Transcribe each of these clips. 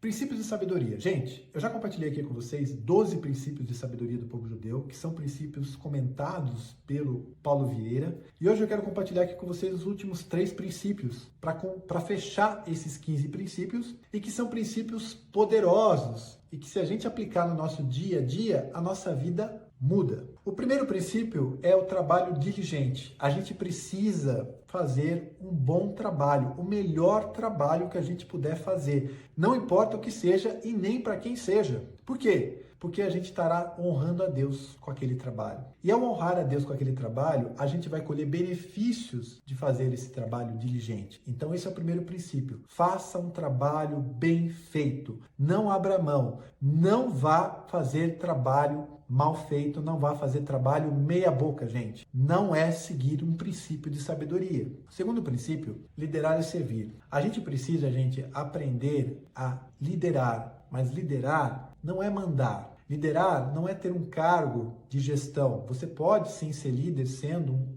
Princípios de sabedoria. Gente, eu já compartilhei aqui com vocês 12 princípios de sabedoria do povo judeu, que são princípios comentados pelo Paulo Vieira. E hoje eu quero compartilhar aqui com vocês os últimos 3 princípios para fechar esses 15 princípios e que são princípios poderosos e que se a gente aplicar no nosso dia a dia, a nossa vida muda. O primeiro princípio é o trabalho diligente. A gente precisa fazer um bom trabalho, o melhor trabalho que a gente puder fazer. Não importa o que seja e nem para quem seja. Por quê? Porque a gente estará honrando a Deus com aquele trabalho. E ao honrar a Deus com aquele trabalho, a gente vai colher benefícios de fazer esse trabalho diligente. Então esse é o primeiro princípio. Faça um trabalho bem feito. Não abra mão. Não vá fazer trabalho mal feito, não vá fazer trabalho meia boca, gente. Não é seguir um princípio de sabedoria. O segundo princípio, liderar e servir. A gente precisa, gente, aprender a liderar, mas liderar não é mandar. Liderar não é ter um cargo de gestão. Você pode sim ser líder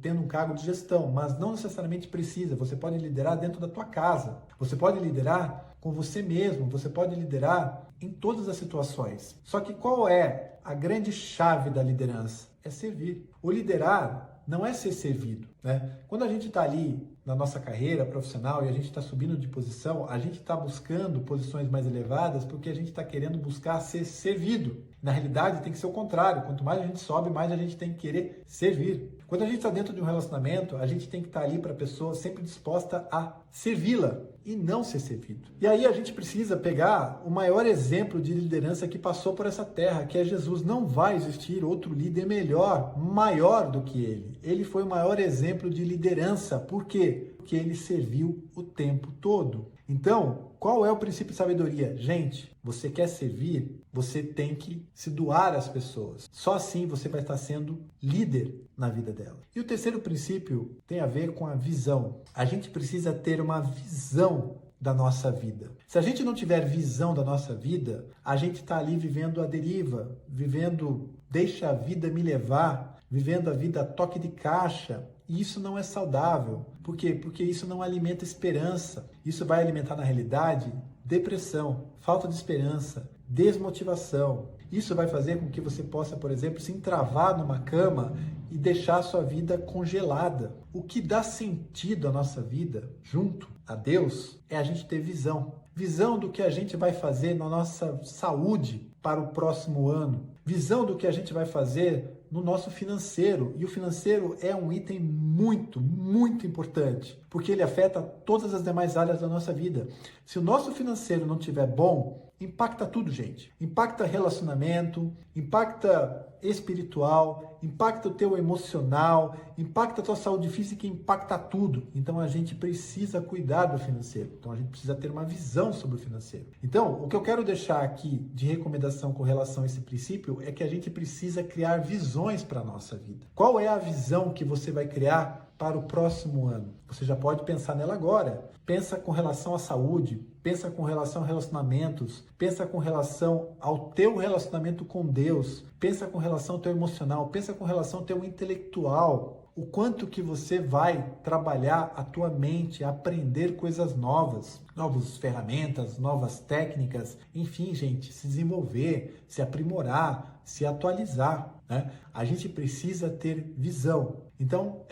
tendo um cargo de gestão, mas não necessariamente precisa. Você pode liderar dentro da tua casa. Você pode liderar com você mesmo. Você pode liderar em todas as situações. Só que qual é a grande chave da liderança? É servir. O liderar não é ser servido, né? Quando a gente está ali na nossa carreira profissional e a gente está subindo de posição, a gente está buscando posições mais elevadas porque a gente está querendo buscar ser servido. Na realidade, tem que ser o contrário. Quanto mais a gente sobe, mais a gente tem que querer servir. Quando a gente está dentro de um relacionamento, a gente tem que estar ali para a pessoa sempre disposta a servi-la e não ser servido. E aí a gente precisa pegar o maior exemplo de liderança que passou por essa terra, que é Jesus. Não vai existir outro líder melhor, maior do que ele. Ele foi o maior exemplo de liderança. Por quê? Porque ele serviu o tempo todo. Então, qual é o princípio de sabedoria? Gente, você quer servir, você tem que se doar às pessoas. Só assim você vai estar sendo líder na vida dela. E o terceiro princípio tem a ver com a visão. A gente precisa ter uma visão da nossa vida. Se a gente não tiver visão da nossa vida, a gente está ali vivendo a deriva, vivendo deixa a vida me levar, vivendo a vida a toque de caixa. E isso não é saudável. Por quê? Porque isso não alimenta esperança. Isso vai alimentar, na realidade, depressão, falta de esperança, desmotivação. Isso vai fazer com que você possa, por exemplo, se entravar numa cama e deixar a sua vida congelada. O que dá sentido à nossa vida, junto a Deus, é a gente ter visão. Visão do que a gente vai fazer na nossa saúde para o próximo ano. Visão do que a gente vai fazer no nosso financeiro. E o financeiro é um item muito, muito importante, porque ele afeta todas as demais áreas da nossa vida. Se o nosso financeiro não estiver bom, impacta tudo, gente. Impacta relacionamento, impacta espiritual, impacta o teu emocional, impacta a tua saúde física, impacta tudo. Então a gente precisa cuidar do financeiro. Então a gente precisa ter uma visão sobre o financeiro. Então, o que eu quero deixar aqui de recomendação com relação a esse princípio é que a gente precisa criar visões para a nossa vida. Qual é a visão que você vai criar para o próximo ano? Você já pode pensar nela agora. Pensa com relação à saúde, pensa com relação a relacionamentos, pensa com relação ao teu relacionamento com Deus, pensa com relação ao teu emocional, pensa com relação ao teu intelectual. O quanto que você vai trabalhar a tua mente, aprender coisas novas, novas ferramentas, novas técnicas, enfim, gente, se desenvolver, se aprimorar, se atualizar, né? A gente precisa ter visão. Então,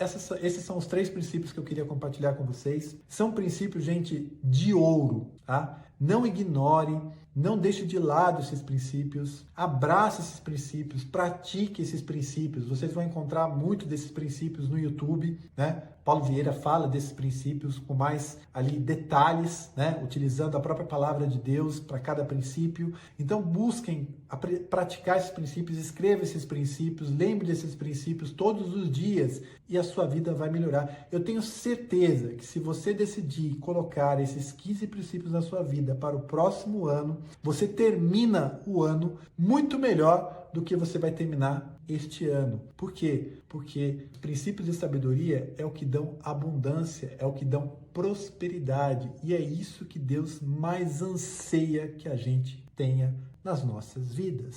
esses são os 3 princípios que eu queria compartilhar com vocês. São princípios, gente, de ouro, tá? Não ignore, não deixe de lado esses princípios, abrace esses princípios, pratique esses princípios. Vocês vão encontrar muito desses princípios no YouTube, né? Paulo Vieira fala desses princípios com mais ali detalhes, né? Utilizando a própria palavra de Deus para cada princípio. Então busquem praticar esses princípios, escreva esses princípios, lembre desses princípios todos os dias e a sua vida vai melhorar. Eu tenho certeza que se você decidir colocar esses 15 princípios na sua vida para o próximo ano, você termina o ano muito melhor do que você vai terminar este ano. Por quê? Porque princípios de sabedoria é o que dão abundância, é o que dão prosperidade. E é isso que Deus mais anseia que a gente tenha nas nossas vidas.